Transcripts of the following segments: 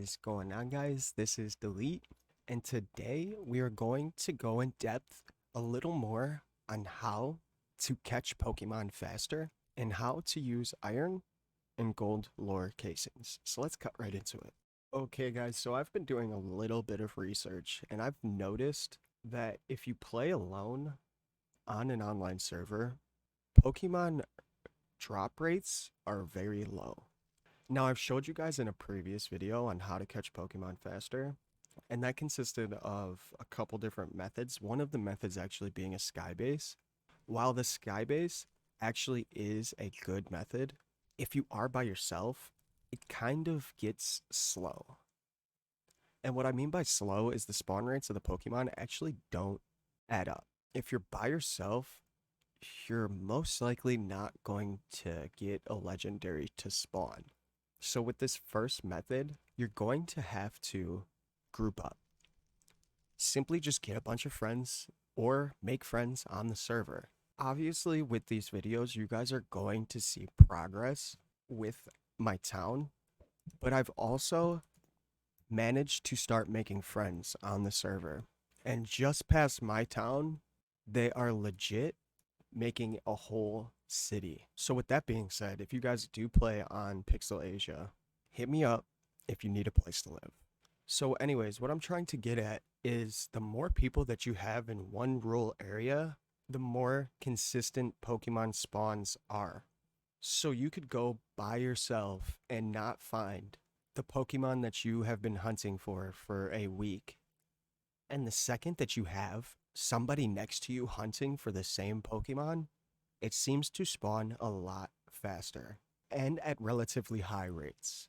is going on, guys? This is Delete, and today we are going to go in depth a little more on how to catch Pokemon faster and how to use iron and gold lore casings. So let's cut right into it. Okay, guys, so I've been doing a little bit of research, and I've noticed that if you play alone on an online server, Pokemon drop rates are very low. Now, I've showed you guys in a previous video on how to catch Pokemon faster, and that consisted of a couple different methods. One of the methods actually being a sky base. While the sky base actually is a good method, if you are by yourself, it kind of gets slow. And what I mean by slow is the spawn rates of the Pokemon actually don't add up. If you're by yourself, you're most likely not going to get a legendary to spawn. So with this first method, you're going to have to group up. Simply just get a bunch of friends or make friends on the server. Obviously, with these videos, you guys are going to see progress with my town, but I've also managed to start making friends on the server. And just past my town, they are legit making a whole city. So with that being said, if you guys do play on Pixel Asia, hit me up if you need a place to live. So anyways, what I'm trying to get at is the more people that you have in one rural area, the more consistent Pokemon spawns are. So you could go by yourself and not find the Pokemon that you have been hunting for a week. And the second that you have somebody next to you hunting for the same Pokemon, it seems to spawn a lot faster and at relatively high rates.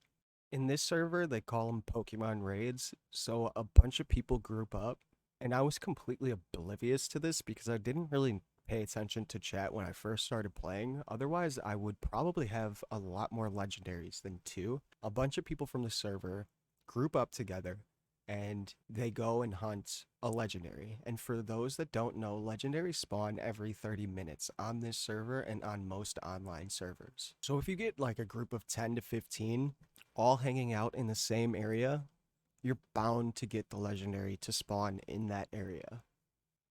In this server, they call them Pokemon raids, so a bunch of people group up, and I was completely oblivious to this because I didn't really pay attention to chat when I first started playing. Otherwise, I would probably have a lot more legendaries than two. A bunch of people from the server group up together and they go and hunt a legendary. And for those that don't know, legendaries spawn every 30 minutes on this server and on most online servers. So if you get like a group of 10 to 15 all hanging out in the same area, you're bound to get the legendary to spawn in that area,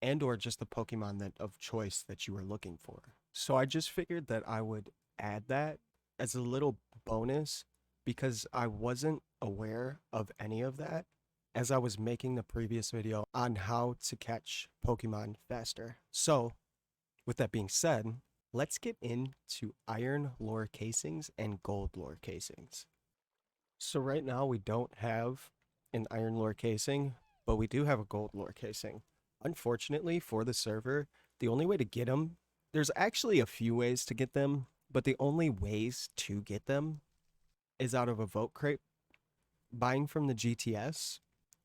and or just the Pokemon that of choice that you were looking for. So I just figured that I would add that as a little bonus because I wasn't aware of any of that as I was making the previous video on how to catch Pokemon faster. So with that being said, let's get into iron lore casings and gold lore casings. So right now we don't have an iron lore casing, but we do have a gold lore casing. Unfortunately for the server, the only way to get them, there's actually a few ways to get them, but the only ways to get them is out of a vote crate, buying from the GTS,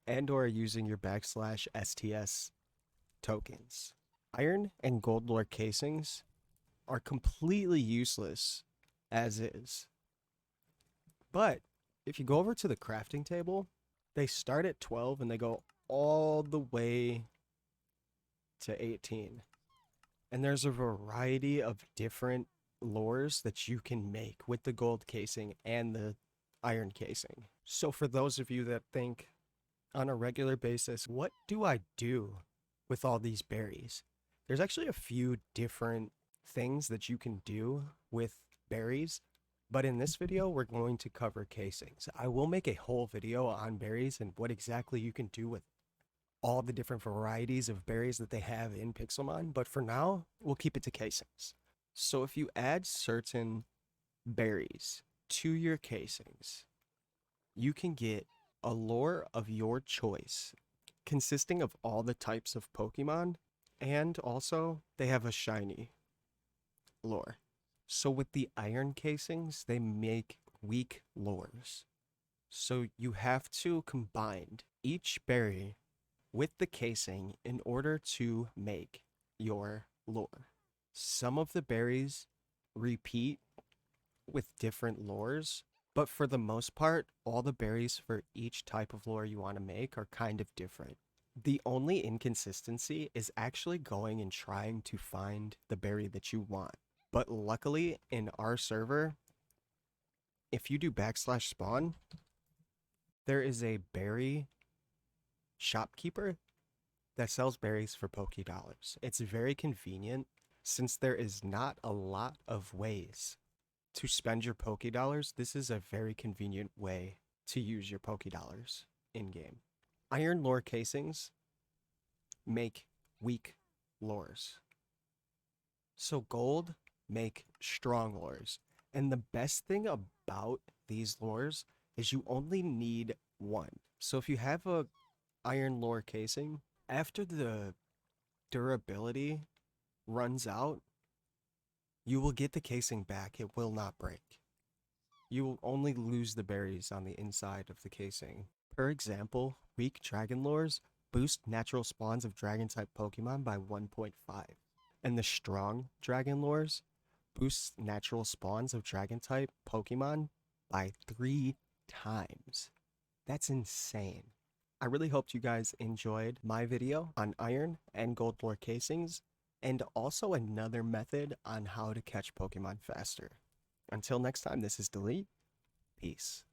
and or using your /STS tokens. Iron and gold lore casings are completely useless as is. But if you go over to the crafting table, they start at 12 and they go all the way to 18. And there's a variety of different lures that you can make with the gold casing and the iron casing. So for those of you that think on a regular basis, what do I do with all these berries? There's actually a few different things that you can do with berries, but in this video, we're going to cover casings. I will make a whole video on berries and what exactly you can do with all the different varieties of berries that they have in Pixelmon, but for now, we'll keep it to casings. So if you add certain berries to your casings, you can get a lure of your choice consisting of all the types of Pokemon, and also they have a shiny lure. So with the iron casings, they make weak lures. So you have to combine each berry with the casing in order to make your lure. Some of the berries repeat with different lures, but for the most part, all the berries for each type of lure you want to make are kind of different. The only inconsistency is actually going and trying to find the berry that you want. But luckily, in our server, if you do /spawn, There is a berry shopkeeper that sells berries for Poké Dollars. It's very convenient since there is not a lot of ways to spend your Poké Dollars. This is a very convenient way to use your Poké Dollars in game. Iron lore casings make weak lures. So gold make strong lures. And the best thing about these lures is you only need one. So if you have a iron lore casing, after the durability runs out, you will get the casing back. It will not break. You will only lose the berries on the inside of the casing. For example, weak dragon lures boost natural spawns of dragon type Pokemon by 1.5. And the strong dragon lures boosts natural spawns of dragon type Pokemon by 3 times. That's insane. I really hoped you guys enjoyed my video on iron and gold lore casings, and also another method on how to catch Pokemon faster. Until next time, this is Delete. Peace.